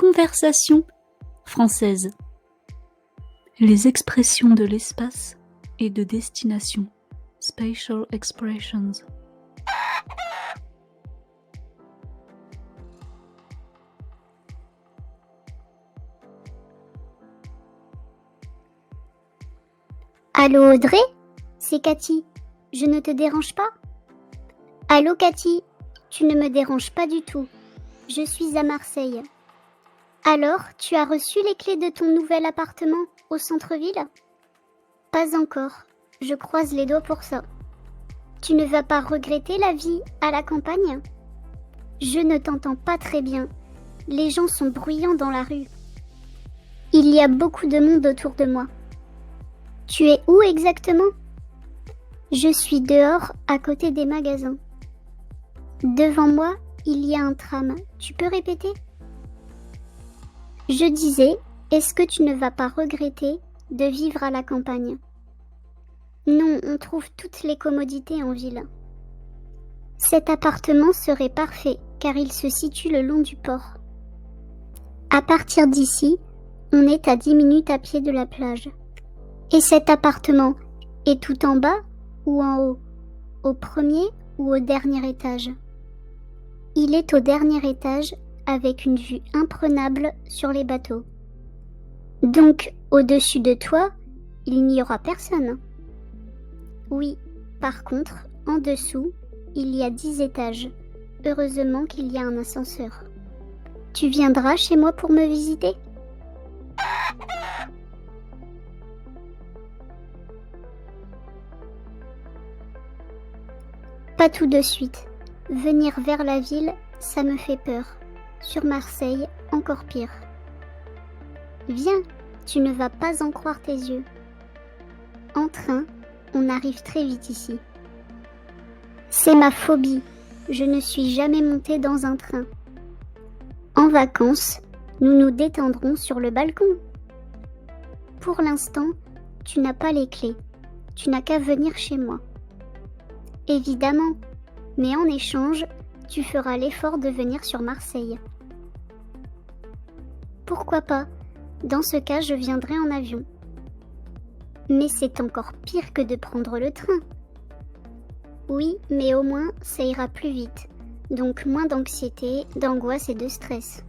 Conversation française. Les expressions de l'espace et de destination. Spatial expressions. Allô Audrey? C'est Cathy. Je ne te dérange pas? Allô Cathy? Tu ne me déranges pas du tout. Je suis à Marseille. Alors, tu as reçu les clés de ton nouvel appartement au centre-ville? Pas encore. Je croise les doigts pour ça. Tu ne vas pas regretter la vie à la campagne? Je ne t'entends pas très bien. Les gens sont bruyants dans la rue. Il y a beaucoup de monde autour de moi. Tu es où exactement? Je suis dehors, à côté des magasins. Devant moi, il y a un tram. Tu peux répéter? Je disais, est-ce que tu ne vas pas regretter de vivre à la campagne? Non, on trouve toutes les commodités en ville. Cet appartement serait parfait, car il se situe le long du port. À partir d'ici, on est à 10 minutes à pied de la plage. Et cet appartement est tout en bas ou en haut? Au premier ou au dernier étage? Il est au dernier étage avec une vue imprenable sur les bateaux. Donc, au-dessus de toi, il n'y aura personne. Oui, par contre, en dessous, il y a 10 étages. Heureusement qu'il y a un ascenseur. Tu viendras chez moi pour me visiter? Pas tout de suite. Venir vers la ville, ça me fait peur. Sur Marseille, encore pire. Viens, tu ne vas pas en croire tes yeux. En train, on arrive très vite ici. C'est ma phobie. Je ne suis jamais montée dans un train. En vacances, nous nous détendrons sur le balcon. Pour l'instant, tu n'as pas les clés. Tu n'as qu'à venir chez moi. Évidemment, mais en échange, tu feras l'effort de venir sur Marseille. Pourquoi pas? Dans ce cas, je viendrai en avion. Mais c'est encore pire que de prendre le train. Oui, mais au moins, ça ira plus vite. Donc moins d'anxiété, d'angoisse et de stress.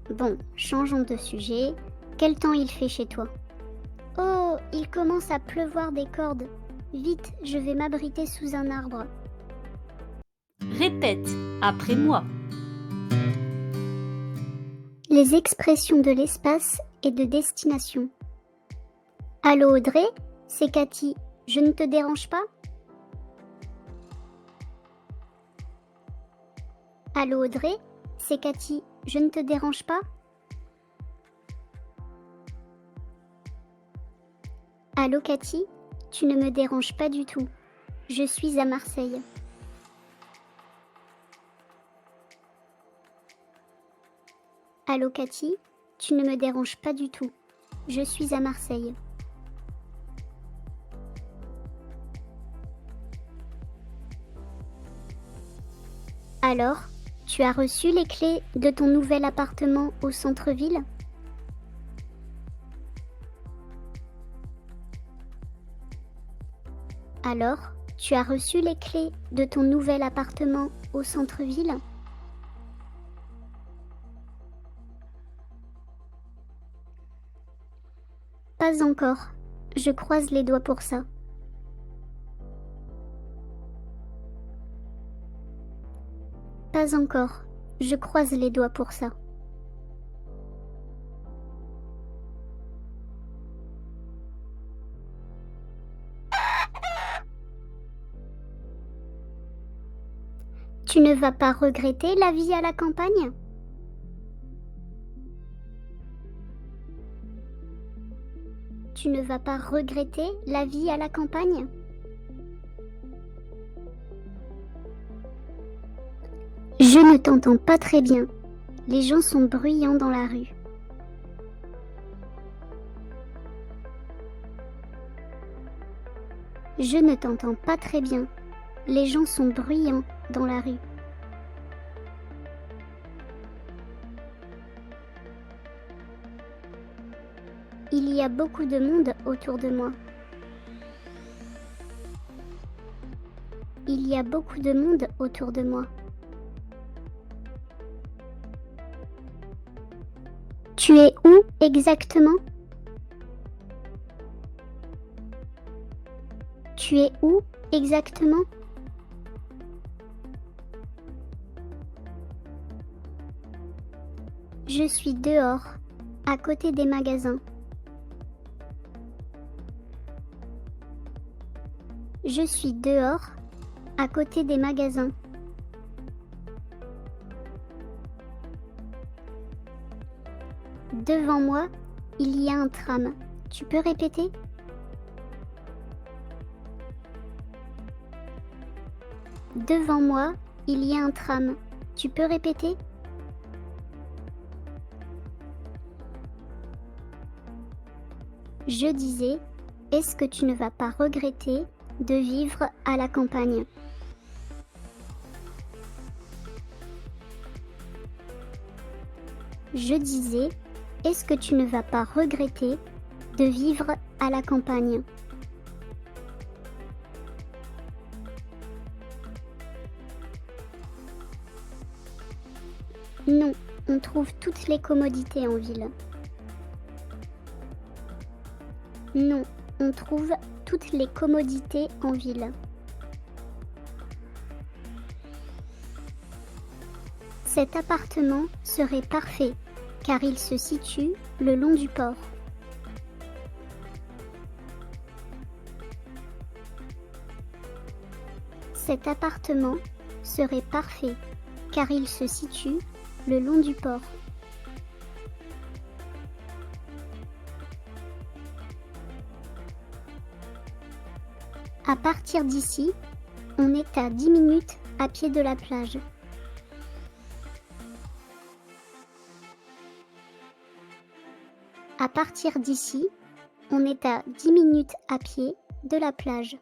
Bon, changeons de sujet. Quel temps il fait chez toi? Oh, il commence à pleuvoir des cordes. Vite, je vais m'abriter sous un arbre. Répète après moi. Les expressions de l'espace et de destination. Allô Audrey? C'est Cathy. Je ne te dérange pas? Allô Audrey? C'est Cathy. Je ne te dérange pas? Allô Cathy? Tu ne me déranges pas du tout. Je suis à Marseille. Allô Cathy? Tu ne me déranges pas du tout. Je suis à Marseille. Alors, tu as reçu les clés de ton nouvel appartement au centre-ville? Alors, tu as reçu les clés de ton nouvel appartement au centre-ville? Pas encore. Je croise les doigts pour ça. Pas encore. Je croise les doigts pour ça. Tu ne vas pas regretter la vie à la campagne? Tu ne vas pas regretter la vie à la campagne? Je ne t'entends pas très bien. Les gens sont bruyants dans la rue. Je ne t'entends pas très bien. Les gens sont bruyants dans la rue. Il y a beaucoup de monde autour de moi. Il y a beaucoup de monde autour de moi. Tu es où exactement? Tu es où exactement? Je suis dehors, à côté des magasins. Je suis dehors, à côté des magasins. Devant moi, il y a un tram. Tu peux répéter? Devant moi, il y a un tram. Tu peux répéter? Je disais, est-ce que tu ne vas pas regretter de vivre à la campagne? Je disais, est-ce que tu ne vas pas regretter de vivre à la campagne? Non, on trouve toutes les commodités en ville. Non, on trouve toutes les commodités en ville. Cet appartement serait parfait car il se situe le long du port. Cet appartement serait parfait car il se situe le long du port. À partir d'ici, on est à 10 minutes à pied de la plage. À partir d'ici, on est à 10 minutes à pied de la plage.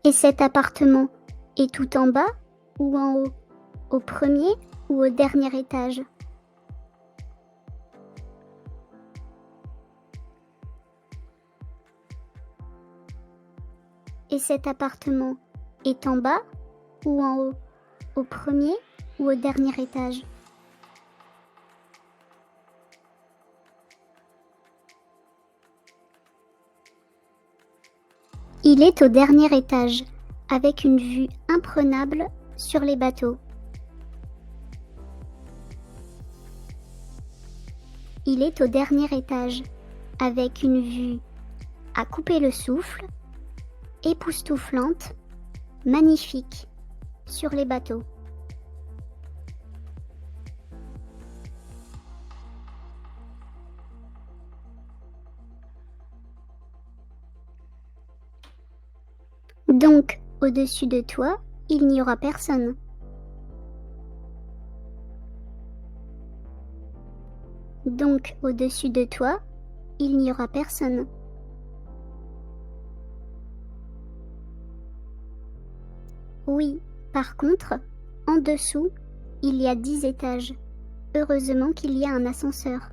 Et cet appartement est tout en bas ou en haut? Au premier ou au dernier étage? Et cet appartement est en bas ou en haut? Au premier ou au dernier étage? Il est au dernier étage, avec une vue imprenable sur les bateaux. Il est au dernier étage, avec une vue à couper le souffle, époustouflante, magnifique, sur les bateaux. Donc, au-dessus de toi, il n'y aura personne. Donc, au-dessus de toi, il n'y aura personne. Oui, par contre, en dessous, il y a 10 étages. Heureusement qu'il y a un ascenseur.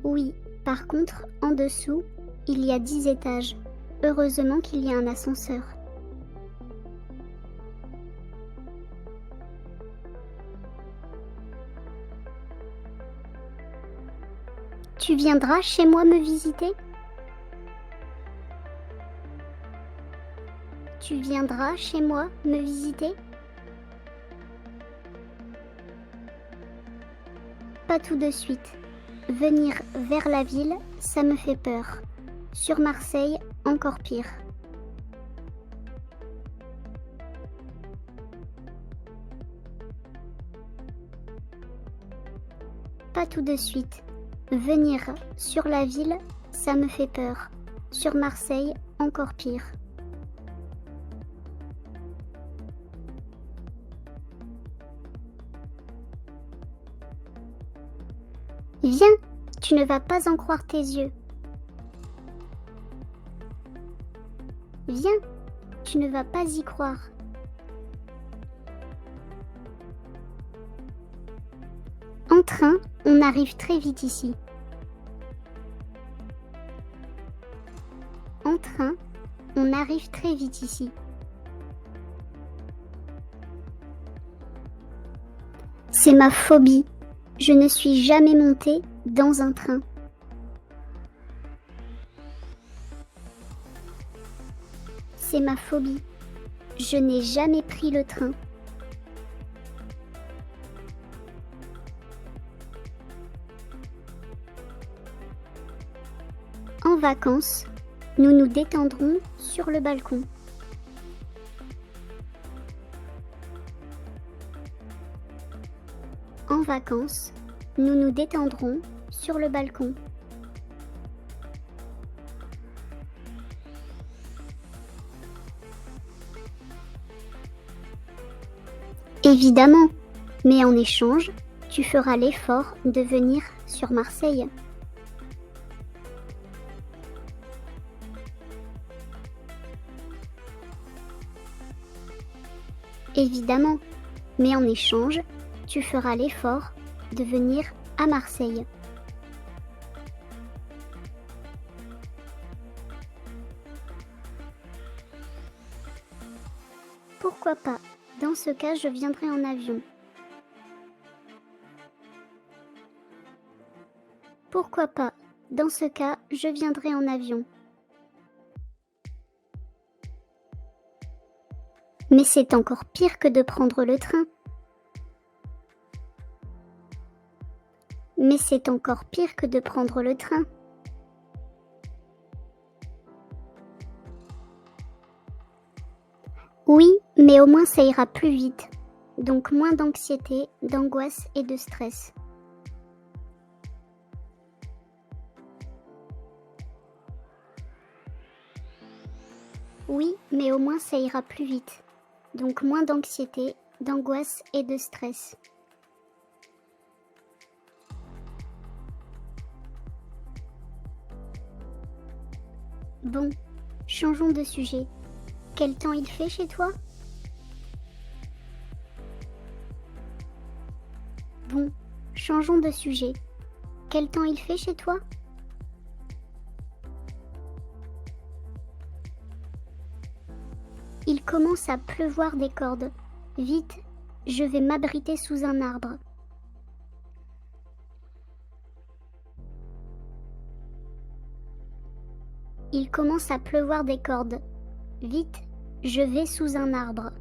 Oui, par contre, en dessous, il y a 10 étages. Heureusement qu'il y a un ascenseur. Tu viendras chez moi me visiter? Tu viendras chez moi me visiter? Pas tout de suite. Venir vers la ville, ça me fait peur. Sur Marseille, encore pire. Pas tout de suite. Venir sur la ville, ça me fait peur. Sur Marseille, encore pire. Viens, tu ne vas pas en croire tes yeux. Viens, tu ne vas pas y croire. En train, on arrive très vite ici. En train, on arrive très vite ici. C'est ma phobie. Je ne suis jamais montée dans un train. C'est ma phobie. Je n'ai jamais pris le train. En vacances, nous nous détendrons sur le balcon. En vacances, nous nous détendrons sur le balcon. Évidemment, mais en échange, tu feras l'effort de venir sur Marseille. Évidemment, mais en échange, tu feras l'effort de venir à Marseille. Pourquoi pas? Dans ce cas, je viendrai en avion. Pourquoi pas? Dans ce cas, je viendrai en avion. Mais c'est encore pire que de prendre le train. Mais c'est encore pire que de prendre le train. Oui, mais au moins ça ira plus vite. Donc moins d'anxiété, d'angoisse et de stress. Oui, mais au moins ça ira plus vite. Donc moins d'anxiété, d'angoisse et de stress. Bon, changeons de sujet. Quel temps il fait chez toi? Bon, changeons de sujet. Quel temps il fait chez toi? Il commence à pleuvoir des cordes. Vite, je vais m'abriter sous un arbre. Il commence à pleuvoir des cordes. Vite, je vais sous un arbre.